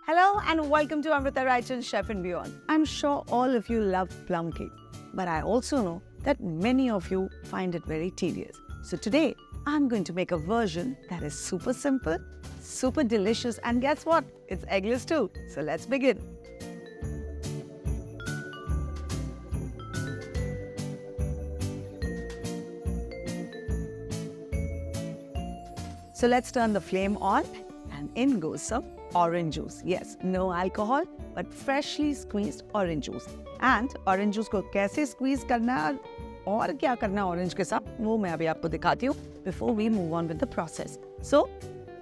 Hello and welcome to Amrita Raichand Chef and Beyond. I'm sure all of you love plum cake, but I also know that many of you find it very tedious. So today, I'm going to make a version that is super simple, super delicious, and guess what? It's eggless too. So let's begin. So let's turn the flame on and in goes some orange juice. Yes, no alcohol, but freshly squeezed orange juice. And orange juice को कैसे squeeze करना और क्या करना orange के साथ वो मैं अभी आपको दिखाती हूँ before we move on with the process. So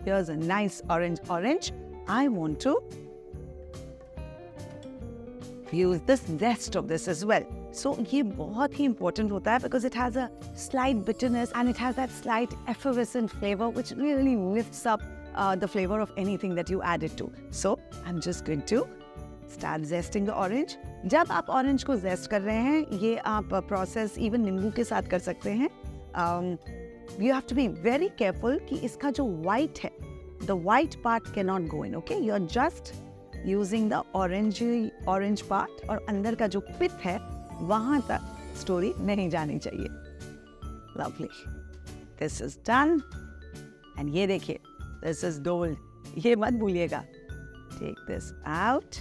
here's a nice orange. I want to use this zest of this as well. So ये बहुत ही important होता है because it has a slight bitterness and it has that slight effervescent flavor which really lifts up the flavor of anything that you add it to. So I'm just going to start zesting the orange. जब आप orange को zest कर रहे हैं, ये आप process even नींबू के साथ कर सकते हैं. You have to be very careful कि इसका जो white है, the white part cannot go in. Okay, you're just using the orange part और अंदर का जो pith है वहाँ तक story नहीं जानी चाहिए. Lovely. This is done. And ये देखिए, this is gold. ये मत भूलिएगा. Take this out.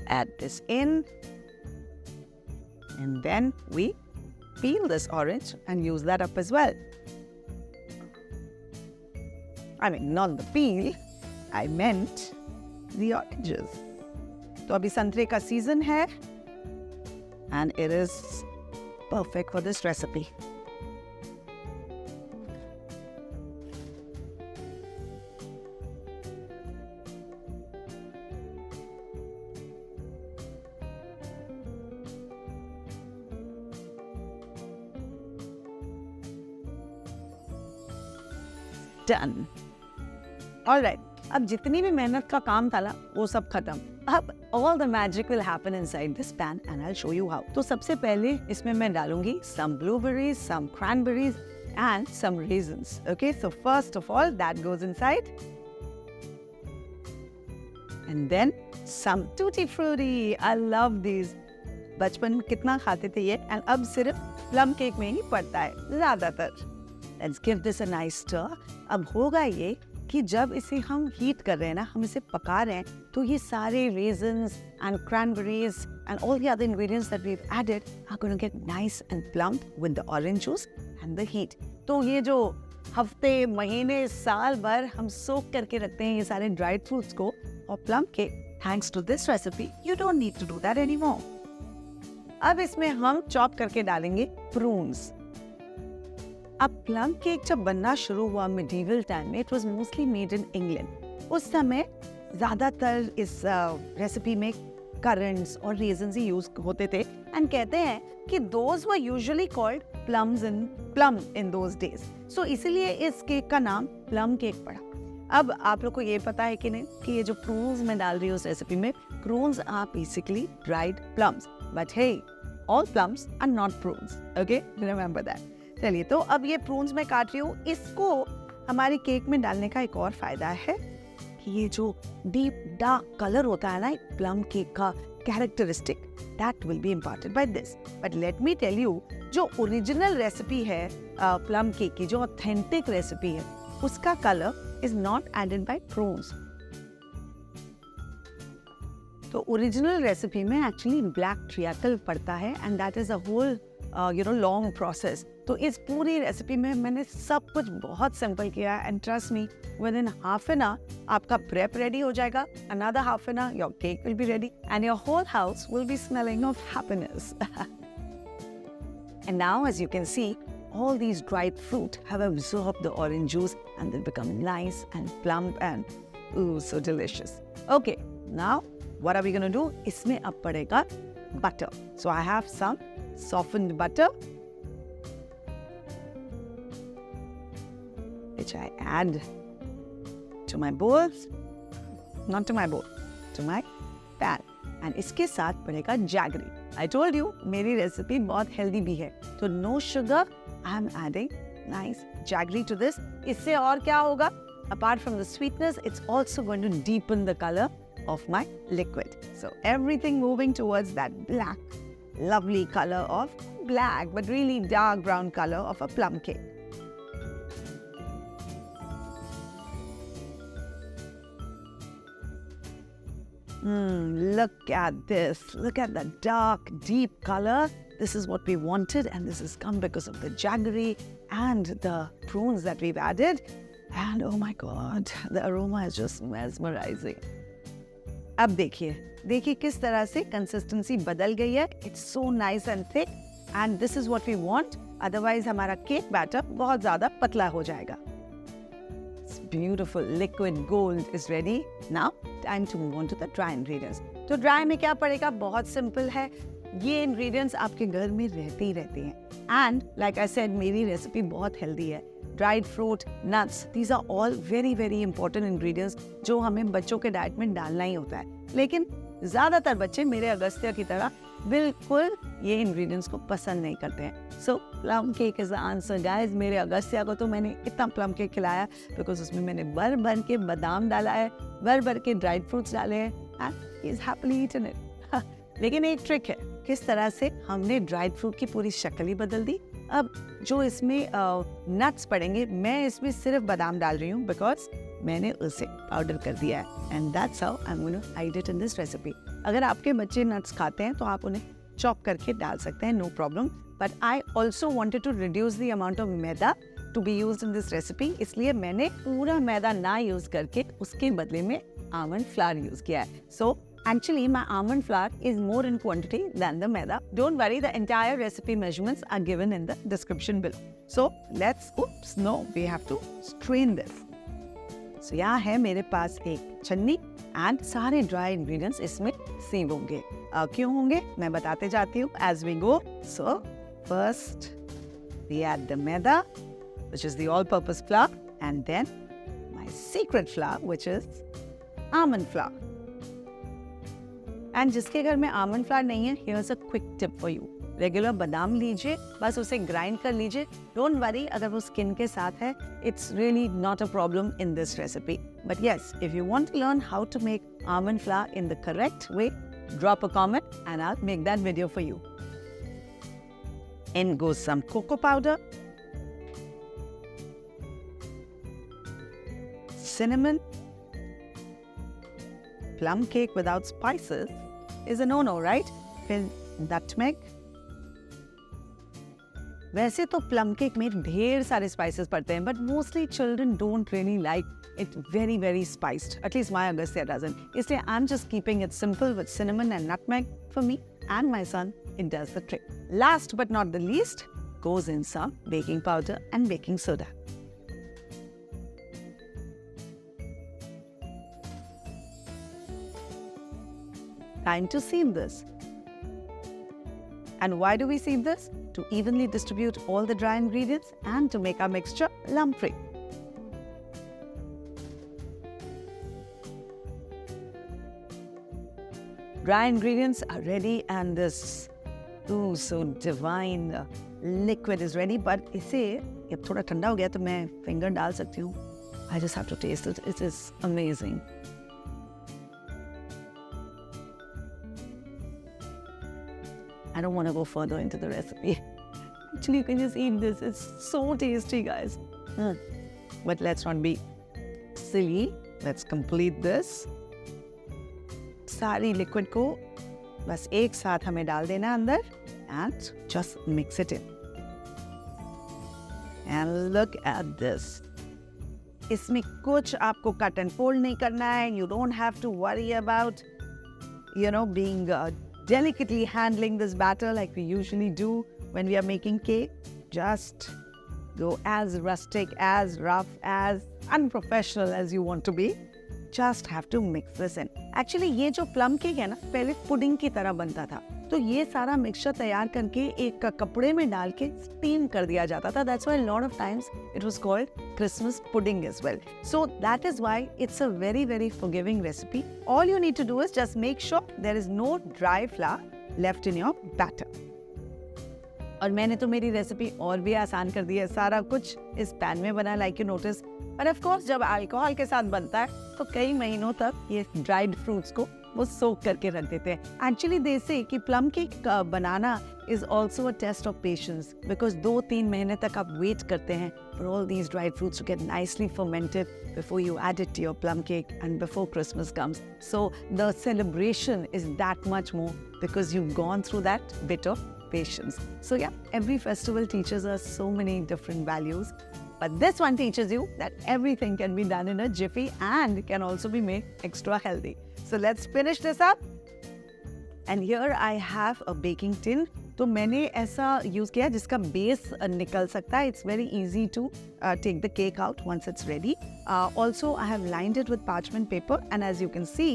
Add this in. And then we peel this orange and use that up as well. I mean, not the peel. I meant the oranges. तो अभी संतरे का season है and it is perfect for this recipe. Done. All right. अब जितनी भी मेहनत का काम था ना वो सब खत्म. अब all the magic will happen inside this pan and I'll show you how. तो सबसे पहले इसमें मैं डालूंगी some blueberries, some cranberries and some raisins. Okay, so first of all that goes inside. And then some tutti frutti. I love these. बचपन में कितना खाते थे ये and अब सिर्फ plum cake में ही पड़ता है ज़्यादातर. Let's give this a nice stir. अब होगा ये कि जब इसे हम हीट कर रहे हैं ना, हम इसे पका रहे हैं, तो ये सारे raisins and cranberries and all the other ingredients that we've added are going to get nice and plump with the orange juice and the heat. तो ये जो हफ्ते, महीने, साल भर हम सोक करके रखते हैं ये सारे dried fruits को और plum cake, thanks to this recipe, you don't need to do that anymore. अब इसमें हम चॉप करके डालेंगे prunes. अब प्लम केक जब बनना शुरू हुआ मिडीवल टाइम में, it was mostly made in England. उस समय ज़्यादातर इस रेसिपी में करंट्स और रेजिन्स ही यूज होते थे एंड कहते हैं कि those were usually called plum in those days. So इसीलिए इस केक का नाम प्लम केक पड़ा. अब आप लोग को ये पता है कि नहीं कि ये जो प्रून्स मैं डाल रही हूँ उस रेसिपी में, prunes are basically dried plums, but hey, all plums are not prunes. Okay, remember that. चलिए, तो अब ये प्रून्स मैं काट रही हूँ. इसको हमारी केक में डालने का एक और फायदा है कि ये जो डीप डार्क कलर होता है ना प्लम केक का characteristic, that will be imparted by this. But let me tell you, जो ओरिजिनल रेसिपी है प्लम केक की, जो ऑथेंटिक रेसिपी है, उसका colour is not added by prunes. तो ओरिजिनल रेसिपी में एक्चुअली ब्लैक ट्रियाकल पड़ता है and that is a whole long process. तो इस पूरी रेसिपी में मैंने सब कुछ बहुत सिंपल किया है and trust me, within half an hour आपका प्रेप रेडी हो जाएगा. Another half an hour your cake will be ready and your whole house will be smelling of happiness. And now as you can see, all these dried fruit have absorbed the orange juice and they become nice and plump and ooh, so delicious. Okay, now what are we going to do? इसमें अब पड़ेगा butter. So I have some softened butter which I add to my bowl, not to my bowl, to my pan. And इसके साथ पड़ेगा jaggery. I told you मेरी recipe बहुत healthy भी है, तो no sugar. I am adding nice jaggery to this. इससे और क्या होगा, apart from the sweetness, it's also going to deepen the color of my liquid. So everything moving towards that black, lovely color of black, but really dark brown color of a plum cake. Look at this. Look at the dark, deep color. This is what we wanted, and this has come because of the jaggery and the prunes that we've added. And oh my God, the aroma is just mesmerizing. अब देखिए किस तरह से consistency बदल गई है. It's so nice and thick, and this is what we want. Otherwise हमारा cake batter बहुत ज़्यादा पतला हो जाएगा. It's beautiful. Liquid gold is ready. Now time to move on to the dry ingredients. तो ड्राई में क्या पड़ेगा? बहुत सिंपल है. ये इंग्रेडिएंट्स आपके घर में रहते ही रहते हैं. एंड लाइक आई सेड, मेरी रेसिपी बहुत हेल्दी है. Dried fruit, nuts, these are all very very important ingredients जो हमें बच्चों के डाइट में डालना ही होता है. लेकिन ज़्यादातर बच्चे मेरे अगस्त्या की तरह बिल्कुल ये इंग्रेडिएंट्स को पसंद नहीं करते हैं. So plum cake is the answer guys. मेरे अगस्त्या को तो मैंने इतना प्लम केक खिलाया बिकॉज उसमें मैंने भर भर के बादाम डाला है, भर भर के ड्राइड फ्रूट्स डाले हैं, and he is happily eaten it. लेकिन एक ट्रिक है, किस तरह से हमने ड्राइड फ्रूट की पूरी शक्ल ही बदल दी. अब जो इसमें नट्स पड़ेंगे, मैं इसमें सिर्फ बादाम डाल रही हूँ बिकॉज मैंने उसे पाउडर कर दिया है. And that's how I am going to hide it in this recipe. अगर आपके बच्चे नट्स खाते हैं तो आप उन्हें चॉप करके डाल सकते हैं, no problem. But I also wanted to reduce the amount of maida to be use in this recipe. इसलिए मैंने पूरा मैदा ना यूज करके उसके बदले में आमंड फ्लावर यूज किया है. सो actually, my almond flour is more in quantity than the maida. Don't worry, the entire recipe measurements are given in the description below. So no, we have to strain this. So यहाँ है मेरे पास एक छन्नी and सारे dry ingredients इसमें save होंगे. क्यों होंगे मैं बताते जाती हूँ as we go. So first we add the maida, which is the all-purpose flour, and then my secret flour, which is almond flour. And जिसके घर में आमंड फ्लावर नहीं है, here's a quick tip for you. Regular बादाम लीजिए, बस उसे grind कर लीजिए. डोंट वरी अगर वो स्किन के साथ है, it's really not a problem in this recipe. But yes, if you want to learn how to make almond flour in the correct way, drop a comment and I will make that video for you. In goes some cocoa powder, cinnamon. Plum cake without spices is a no-no, right? फिर nutmeg. वैसे तो plum cake में ढेर सारे spices पड़ते हैं, but mostly children don't really like it very very spiced. At least my Agastya doesn't. इसलिए I'm just keeping it simple with cinnamon and nutmeg. For me and my son, it does the trick. Last but not the least goes in some baking powder and baking soda. Time to sieve this. And why do we sieve this? To evenly distribute all the dry ingredients and to make our mixture lump-free. Dry ingredients are ready and this so divine liquid is ready. But इसे जब थोड़ा ठंडा हो गया तो मैं finger डाल सकती हूँ. I just have to taste it. It is amazing. I don't want to go further into the recipe. Actually, you can just eat this. It's so tasty, guys. But let's not be silly. Let's complete this. सारी liquid को बस एक साथ हमें डाल देना अंदर and just mix it in. And look at this. इसमें कुछ आपको cut and fold नहीं करना है. You don't have to worry about, being delicately handling this batter like we usually do when we are making cake. Just go as rustic, as rough, as unprofessional as you want to be. Just have to mix this in. Actually, ये जो plum cake है ना, पहले pudding की तरह बनता था. तो ये सारा मिक्सचर तैयार करके एक कपड़े में डाल के स्टीम कर दिया जाता था. That's why a lot of times it was called Christmas pudding as well. So that is why it's a very very forgiving recipe. All you need to do is just make sure there is no dry flour left in your batter. और मैंने तो मेरी recipe और भी आसान कर दी है. सारा कुछ इस पैन में बना. Like you notice, पर ऑफ कोर्स जब अल्कोहल के साथ बनता है तो कई महीनों तक ये ड्राइड फ्रूट्स को वो सोक करके रख देते हैं। एक्चुअली दे से कि प्लम केक बनाना is also a test of patience, because 2-3 महीने तक आप वेट करते हैं for all these dried fruits to get nicely fermented before you add it to your plum cake and before Christmas comes. So the celebration is that much more because you've gone through that bit of patience. So yeah, every festival teaches us so many different values. But this one teaches you that everything can be done in a jiffy and can also be made extra healthy. So let's finish this up. And here I have a baking tin. तो मैंने ऐसा use किया जिसका base निकल सकता है. It's very easy to take the cake out once it's ready. Also, I have lined it with parchment paper, and as you can see,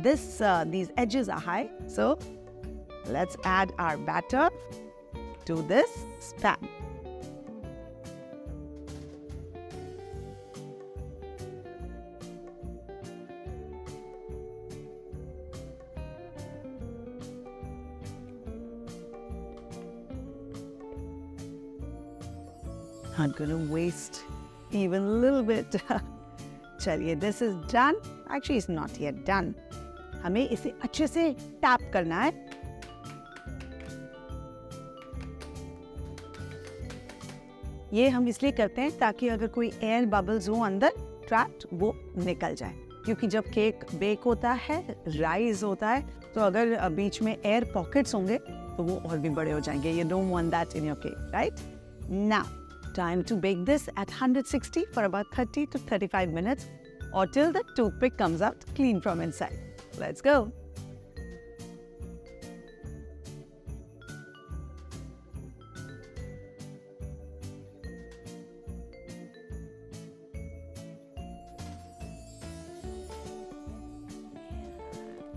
these edges are high. So let's add our batter to this span. Not going to waste even a little bit. चलिए, this is done. Actually, it's not yet done. हमें इसे अच्छे से tap करना है. ये हम इसलिए करते हैं ताकि अगर कोई एयर बबल्स हो अंदर ट्रैप्ड, वो निकल जाए. क्योंकि जब केक बेक होता है, राइज होता है, तो अगर बीच में एयर पॉकेट्स होंगे तो वो और भी बड़े हो जाएंगे. You don't want that in your cake, right? Now, time to bake this at 160 for about 30 to 35 minutes or till the toothpick comes out clean from inside. Let's go.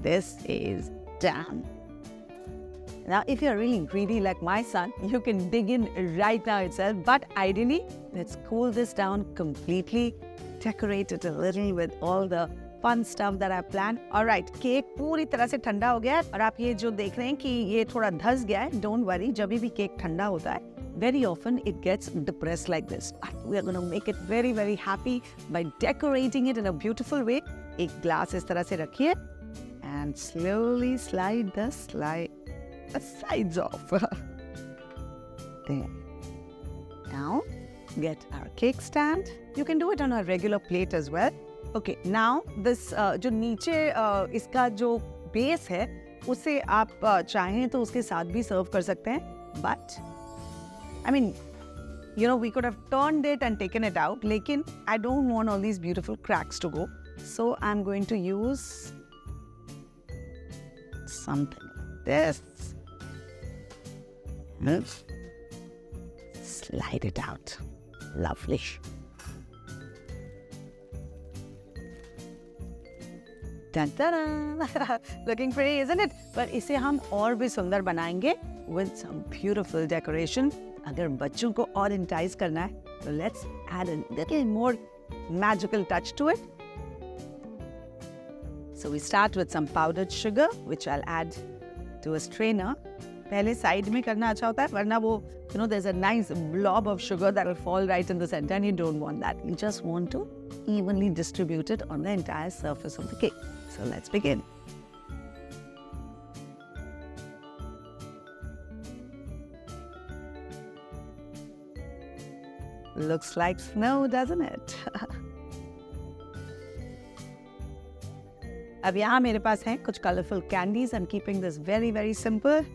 This is done. Now, if you're really greedy like my son, you can dig in right now itself. But ideally, let's cool this down completely, decorate it a little with all the fun stuff that I planned. All right, cake पूरी तरह से ठंडा हो गया है और आप ये जो देख रहे हैं कि ये थोड़ा धस गया है, don't worry, जब भी केक ठंडा होता है, very often it gets depressed like this. But we are going to make it very, very happy by decorating it in a beautiful way. एक ग्लास इस तरह से रखिए and slowly slide the sides off. There. Now, get our cake stand. You can do it on a regular plate as well. Okay, now this जो नीचे इसका जो base है, उसे आप चाहें तो उसके साथ भी serve कर सकते हैं. But, I mean, you know, we could have turned it and taken it out. लेकिन I don't want all these beautiful cracks to go. So I'm going to use something like this. Slide it out. Lovely. Dun-dun-dun. Looking pretty, isn't it? पर इसे हम और भी सुंदर बनाएंगे with some beautiful decoration. अगर बच्चों को और entice करना है, तो let's add a little more magical touch to it. So we start with some powdered sugar, which I'll add to a strainer. पहले साइड में करना अच्छा होता है, वरना वो, you know, there's a nice blob of sugar that will fall right in the center, and you don't want that. You just want to evenly distribute it on the entire surface of the cake. So let's begin. Looks like snow, doesn't it? अब यहाँ मेरे पास हैं कुछ colorful candies. I'm keeping this very, very simple.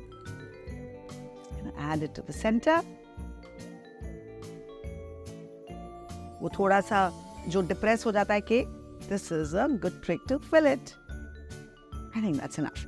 Add it to the center. वो थोड़ा सा जो depress हो जाता है cake, this is a good trick to fill it. I think that's enough.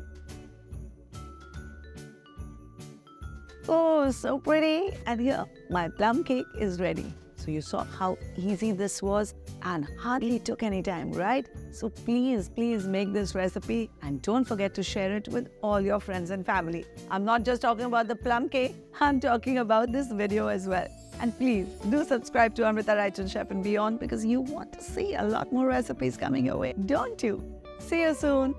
Oh, so pretty. And here, my plum cake is ready. So you saw how easy this was and hardly took any time, right? So please, please make this recipe and don't forget to share it with all your friends and family. I'm not just talking about the plum cake, I'm talking about this video as well. And please do subscribe to Amrita Raichand Chef and Beyond because you want to see a lot more recipes coming your way, don't you? See you soon.